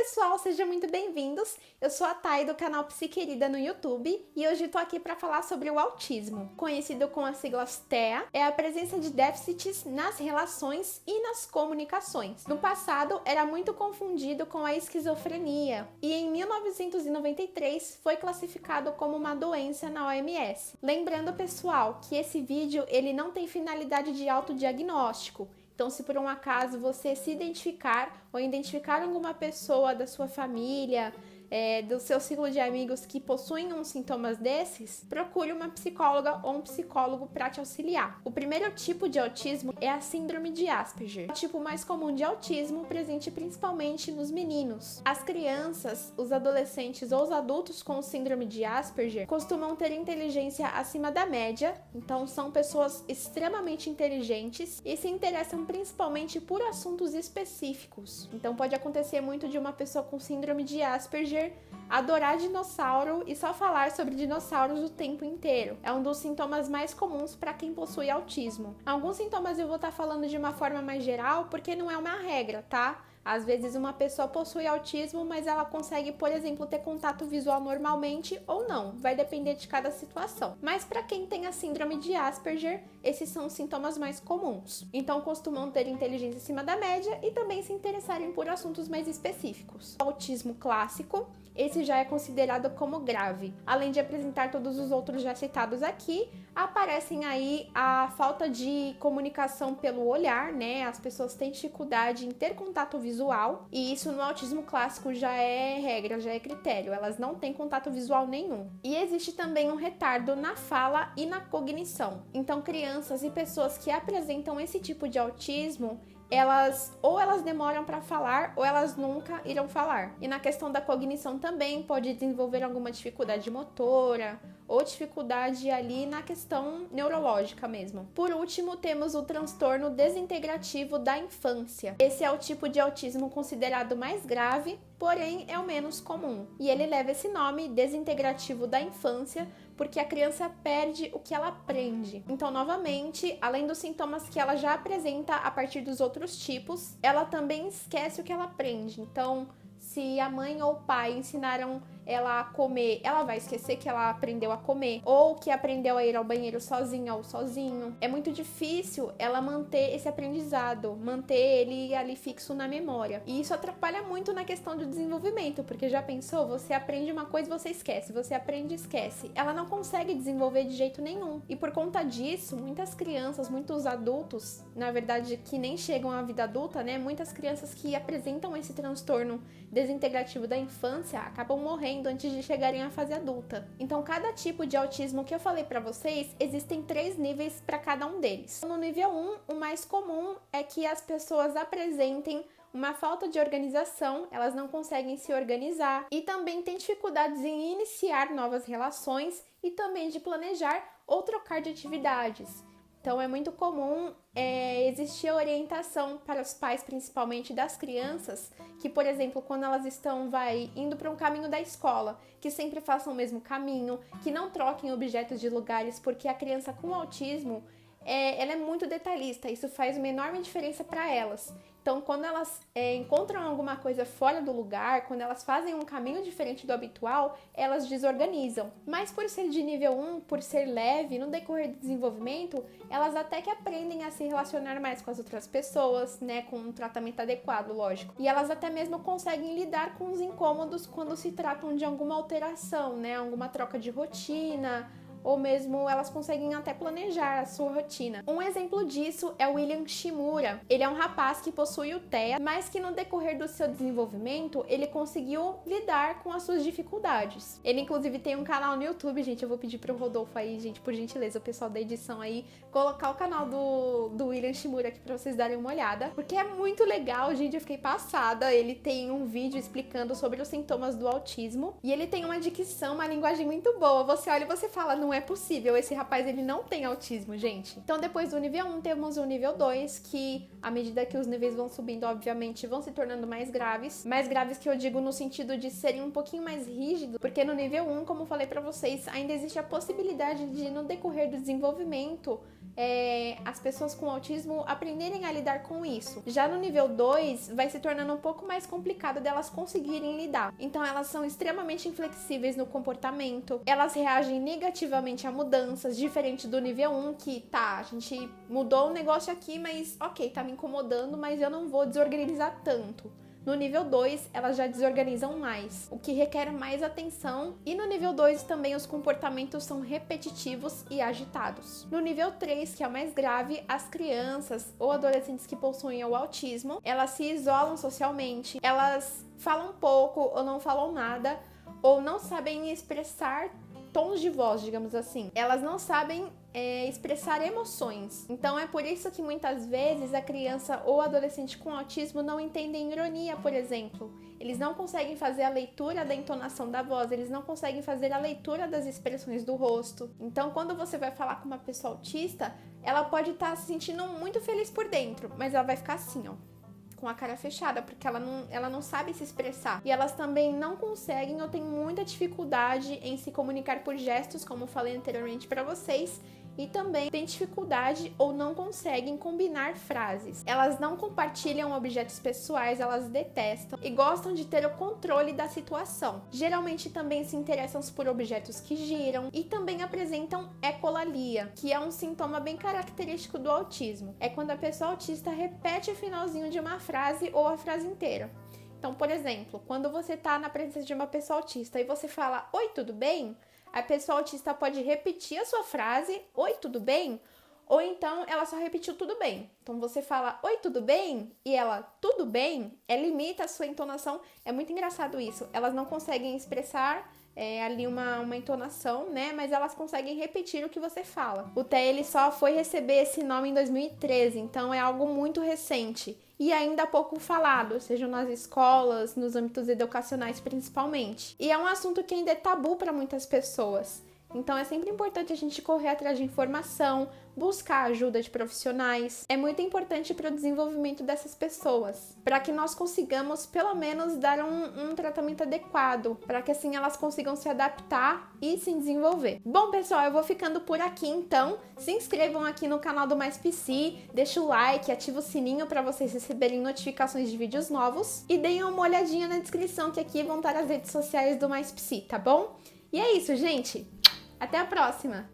pessoal, sejam muito bem-vindos. Eu sou a Thay do canal Psiquerida no YouTube e hoje tô aqui para falar sobre o autismo, conhecido com as siglas TEA, é a presença de déficits nas relações e nas comunicações. No passado, era muito confundido com a esquizofrenia e em 1993 foi classificado como uma doença na OMS. Lembrando, pessoal, que esse vídeo ele não tem finalidade de autodiagnóstico. Então, se por um acaso você se identificar ou identificar alguma pessoa da sua família, do seu ciclo de amigos que possuem uns sintomas desses, procure uma psicóloga ou um psicólogo para te auxiliar. O primeiro tipo de autismo é a síndrome de Asperger, o tipo mais comum de autismo, presente principalmente nos meninos. As crianças, os adolescentes ou os adultos com síndrome de Asperger costumam ter inteligência acima da média, então são pessoas extremamente inteligentes e se interessam principalmente por assuntos específicos. Então pode acontecer muito de uma pessoa com síndrome de Asperger adorar dinossauro e só falar sobre dinossauros o tempo inteiro. É um dos sintomas mais comuns para quem possui autismo. Alguns sintomas eu vou estar falando de uma forma mais geral, porque não é uma regra, tá? Às vezes uma pessoa possui autismo, mas ela consegue, por exemplo, ter contato visual normalmente ou não. Vai depender de cada situação. Mas para quem tem a síndrome de Asperger, esses são os sintomas mais comuns. Então costumam ter inteligência acima da média e também se interessarem por assuntos mais específicos. O autismo clássico, esse já é considerado como grave. Além de apresentar todos os outros já citados aqui, aparecem aí a falta de comunicação pelo olhar, né? As pessoas têm dificuldade em ter contato visual, e isso no autismo clássico já é regra, já é critério. Elas não têm contato visual nenhum. E existe também um retardo na fala e na cognição. Então, crianças e pessoas que apresentam esse tipo de autismo, elas demoram para falar ou elas nunca irão falar. E na questão da cognição também pode desenvolver alguma dificuldade motora ou dificuldade ali na questão neurológica mesmo. Por último, temos o transtorno desintegrativo da infância. Esse é o tipo de autismo considerado mais grave, porém é o menos comum. E ele leva esse nome, desintegrativo da infância, porque a criança perde o que ela aprende. Então, novamente, além dos sintomas que ela já apresenta a partir dos outros tipos, ela também esquece o que ela aprende. Então, se a mãe ou o pai ensinaram ela a comer, ela vai esquecer que ela aprendeu a comer, ou que aprendeu a ir ao banheiro sozinha ou sozinho. É muito difícil ela manter esse aprendizado, manter ele ali fixo na memória. E isso atrapalha muito na questão do desenvolvimento, porque já pensou? Você aprende uma coisa e você esquece, você aprende e esquece. Ela não consegue desenvolver de jeito nenhum. E por conta disso, muitas crianças, muitos adultos, na verdade que nem chegam à vida adulta, né? Muitas crianças que apresentam esse transtorno desintegrativo da infância acabam morrendo antes de chegarem à fase adulta. Então, cada tipo de autismo que eu falei para vocês, existem 3 níveis para cada um deles. No nível 1, o mais comum é que as pessoas apresentem uma falta de organização, elas não conseguem se organizar e também têm dificuldades em iniciar novas relações e também de planejar ou trocar de atividades. Então, é muito comum existir orientação para os pais, principalmente das crianças, que, por exemplo, quando elas estão indo para um caminho da escola, que sempre façam o mesmo caminho, que não troquem objetos de lugares, porque a criança com autismo, ela é muito detalhista, isso faz uma enorme diferença para elas. Então, quando elas encontram alguma coisa fora do lugar, quando elas fazem um caminho diferente do habitual, elas desorganizam. Mas por ser de nível 1, por ser leve, no decorrer do desenvolvimento, elas até que aprendem a se relacionar mais com as outras pessoas, né, com um tratamento adequado, lógico. E elas até mesmo conseguem lidar com os incômodos quando se tratam de alguma alteração, né, alguma troca de rotina, ou mesmo elas conseguem até planejar a sua rotina. Um exemplo disso é o William Shimura. Ele é um rapaz que possui o TEA, mas que no decorrer do seu desenvolvimento, ele conseguiu lidar com as suas dificuldades. Ele inclusive tem um canal no YouTube, gente, eu vou pedir pro Rodolfo aí, gente, por gentileza, o pessoal da edição aí, colocar o canal do William Shimura aqui pra vocês darem uma olhada, porque é muito legal, gente, eu fiquei passada. Ele tem um vídeo explicando sobre os sintomas do autismo, e ele tem uma dicção, uma linguagem muito boa. Você olha e você fala, não é possível, esse rapaz ele não tem autismo, gente. Então depois do nível 1 temos o nível 2, que à medida que os níveis vão subindo, obviamente, vão se tornando mais graves que eu digo no sentido de serem um pouquinho mais rígidos, porque no nível 1, como eu falei pra vocês, ainda existe a possibilidade de, no decorrer do desenvolvimento, as pessoas com autismo aprenderem a lidar com isso. Já no nível 2, vai se tornando um pouco mais complicado delas conseguirem lidar. Então elas são extremamente inflexíveis no comportamento, elas reagem negativamente a mudanças, diferente do nível 1, que tá, a gente mudou um negócio aqui, mas ok, tá me incomodando, mas eu não vou desorganizar tanto. No nível 2, elas já desorganizam mais, o que requer mais atenção, e no nível 2 também os comportamentos são repetitivos e agitados. No nível 3, que é o mais grave, as crianças ou adolescentes que possuem o autismo, elas se isolam socialmente, elas falam pouco ou não falam nada, ou não sabem expressar tons de voz, digamos assim. Elas não sabem expressar emoções. Então é por isso que muitas vezes a criança ou adolescente com autismo não entendem ironia, por exemplo. Eles não conseguem fazer a leitura da entonação da voz, eles não conseguem fazer a leitura das expressões do rosto. Então quando você vai falar com uma pessoa autista, ela pode estar se sentindo muito feliz por dentro, mas ela vai ficar assim, ó, com a cara fechada, porque ela não sabe se expressar. E elas também não conseguem ou têm muita dificuldade em se comunicar por gestos, como eu falei anteriormente para vocês, e também têm dificuldade ou não conseguem combinar frases. Elas não compartilham objetos pessoais, elas detestam e gostam de ter o controle da situação. Geralmente também se interessam por objetos que giram e também apresentam ecolalia, que é um sintoma bem característico do autismo. É quando a pessoa autista repete o finalzinho de uma frase ou a frase inteira. Então, por exemplo, quando você está na presença de uma pessoa autista e você fala "Oi, tudo bem?", a pessoa autista pode repetir a sua frase "Oi, tudo bem?", ou então ela só repetiu "tudo bem". Então você fala "Oi, tudo bem?" e ela "tudo bem?", ela imita a sua entonação. É muito engraçado isso. Elas não conseguem expressar ali uma entonação, né? Mas elas conseguem repetir o que você fala. O TEA ele só foi receber esse nome em 2013, então é algo muito recente. E ainda pouco falado, seja nas escolas, nos âmbitos educacionais principalmente. E é um assunto que ainda é tabu para muitas pessoas. Então é sempre importante a gente correr atrás de informação, buscar ajuda de profissionais. É muito importante para o desenvolvimento dessas pessoas, para que nós consigamos pelo menos dar um tratamento adequado, para que assim elas consigam se adaptar e se desenvolver. Bom, pessoal, eu vou ficando por aqui então. Se inscrevam aqui no canal do Mais Psi, deixa o like, ativa o sininho para vocês receberem notificações de vídeos novos e deem uma olhadinha na descrição que aqui vão estar as redes sociais do Mais Psi, tá bom? E é isso, gente! Até a próxima!